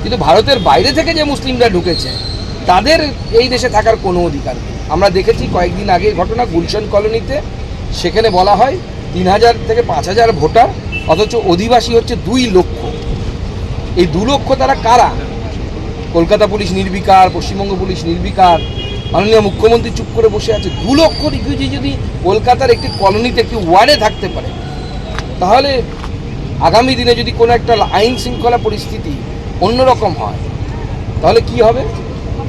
কিন্তু ভারতের বাইরে থেকে যে মুসলিমরা ঢুকেছে তাদের এই দেশে থাকার কোনো অধিকার নেই। আমরা দেখেছি কয়েকদিন আগের ঘটনা গুলশান কলোনিতে, সেখানে বলা হয় 3000 থেকে 5000 ভোটার, অথচ অধিবাসী হচ্ছে 2 লক্ষ। এই 2 লক্ষ তারা কারা? কলকাতা পুলিশ নির্বিকার, পশ্চিমবঙ্গ পুলিশ নির্বিকার, মাননীয় মুখ্যমন্ত্রী চুপ করে বসে আছে। 2 লক্ষ রিফিউজি যদি কলকাতার একটি কলোনিতে, একটি ওয়ার্ডে থাকতে পারে, তাহলে আগামী দিনে যদি কোনো একটা আইন শৃঙ্খলা পরিস্থিতি অন্যরকম হয় তাহলে কি হবে?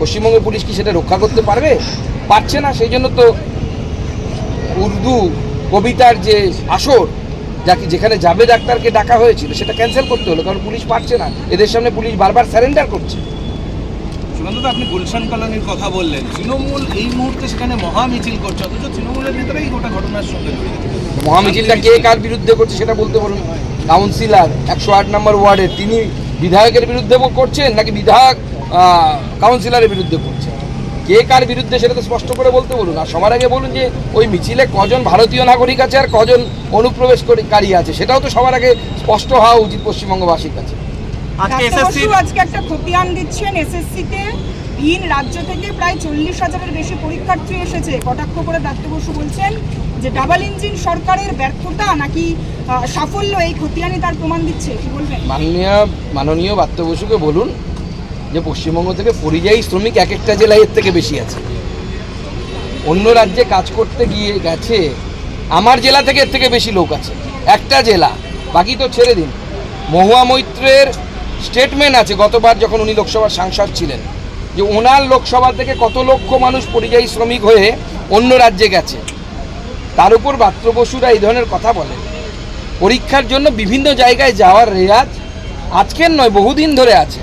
পশ্চিমবঙ্গ পুলিশ কি সেটা রক্ষা করতে পারবে? পারছে না। সেই জন্য তো উর্দু কবিতার যে আসর, যেখানে জাভেদ আখতারকে ডাকা হয়েছিল, সেটা ক্যান্সেল করতে হলো, কারণ পুলিশ পারছে না। এদের সামনে পুলিশ বারবার সারেন্ডার করছে। সুকান্ত, আপনি গুলশান কলোনির কথা বললেন, তৃণমূল এই মুহূর্তে সেখানে মহামিছিল করছে, অথচ তৃণমূলের ভিতরেই গোটা ঘটনার সঙ্গে মহামিছিলটা কে কার বিরুদ্ধে করছে সেটা বলতে বলুন। কাউন্সিলর 108 নম্বর ওয়ার্ডে, তিনি বিধায়কের বিরুদ্ধে করছেন নাকি বিধায়ক কাউন্সিলরের বিরুদ্ধে করছেন? কে কার বিরুদ্ধে সেটা তো স্পষ্ট করে বলতে বলুন। আর সবার আগে বলুন যে ওই মিছিলে কজন ভারতীয় নাগরিক আছে আর কজন অনুপ্রবেশকারী আছে, সেটাও তো সবার আগে স্পষ্ট হওয়া উচিত পশ্চিমবঙ্গবাসীর কাছে। আজকে একটা খতিয়ান দিচ্ছেন, এসএসসিতে ভিন রাজ্য থেকে প্রায় 40,000-এর বেশি পরীক্ষার্থী এসেছে। কটাক্ষ করে ব্রাত্য বসু বলছেন যে ডাবল ইঞ্জিন সরকারের ব্যর্থতা নাকি সাফল্য, এই খতিয়ানই তার প্রমাণ দিচ্ছে। কি বলবেন? মাননীয় ব্রাত্য বসুকে বলুন যে পশ্চিমবঙ্গ থেকে পরিযায়ী শ্রমিক এক একটা জেলায় এর থেকে বেশি আছে। অন্য রাজ্যে কাজ করতে গিয়ে গেছে, আমার জেলা থেকে এর থেকে বেশি লোক আছে, একটা জেলা। বাকি তো ছেড়ে দিন। মহুয়া মৈত্রের স্টেটমেন্ট আছে গতবার যখন উনি লোকসভার সাংসদ ছিলেন, যে ওনার লোকসভা থেকে কত লক্ষ মানুষ পরিযায়ী শ্রমিক হয়ে অন্য রাজ্যে গেছে। তার উপর ব্রাত্য বসুরা এই ধরনের কথা বলেন। পরীক্ষার জন্য বিভিন্ন জায়গায় যাওয়ার রেয়াজ আজকের নয়, বহুদিন ধরে আছে।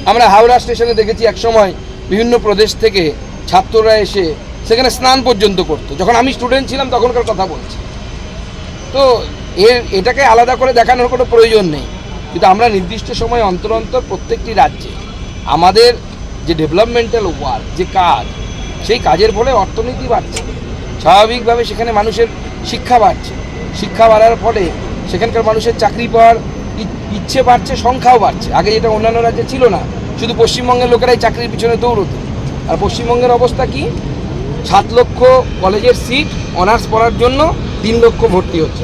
আমরা হাওড়া স্টেশনে দেখেছি একসময় বিভিন্ন প্রদেশ থেকে ছাত্ররা এসে সেখানে স্নান পর্যন্ত করতো। যখন আমি স্টুডেন্ট ছিলাম তখনকার কথা বলছি। তো এটাকে আলাদা করে দেখানোর কোনো প্রয়োজন নেই। কিন্তু আমরা নির্দিষ্ট সময় অন্তর অন্তর প্রত্যেকটি রাজ্যে আমাদের যে ডেভেলপমেন্টাল ওয়ার্ক, যে কাজ, সেই কাজের ফলে অর্থনীতি বাড়ছে, স্বাভাবিকভাবে সেখানে মানুষের শিক্ষা বাড়ছে। শিক্ষা বাড়ার ফলে সেখানকার মানুষের চাকরি পাওয়ার ইচ্ছে বাড়ছে, সংখ্যাও বাড়ছে। আগে যেটা অন্যান্য রাজ্যে ছিল না, শুধু পশ্চিমবঙ্গের লোকেরাই চাকরির পিছনে দৌড়তো। আর পশ্চিমবঙ্গের অবস্থা কি? 7 লক্ষ কলেজের সিট, অনার্স পড়ার জন্য 3 লক্ষ ভর্তি হচ্ছে।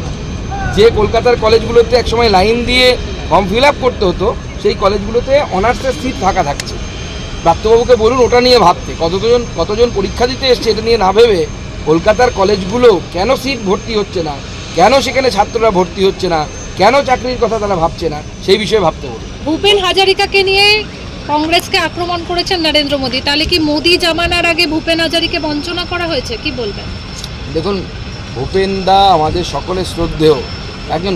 যে কলকাতার কলেজগুলোতে একসময় লাইন দিয়ে ফর্ম ফিল আপ করতে হতো, সেই কলেজগুলোতে অনার্সের সিট ফাঁকা থাকছে। ব্রাত্যবাবুকে বলুন ওটা নিয়ে ভাবতে। কতজন পরীক্ষা দিতে এসছে এটা নিয়ে না ভেবে কলকাতার কলেজগুলো কেন সিট ভর্তি হচ্ছে না, কেন সেখানে ছাত্ররা ভর্তি হচ্ছে না, কেন চাকরির কথা তারা ভাবছে না, সেই বিষয়ে ভাবতে বলুন। ভূপেন হাজারিকাকে নিয়ে কংগ্রেসকে আক্রমণ করেছেন নরেন্দ্র মোদী, তাহলে কি মোদী জামানার আগে ভূপেন হাজারিকে বঞ্চনা করা হয়েছে? কি বলবেন? দেখুন, ভূপেন দা আমাদের সকলের শ্রদ্ধেয় একজন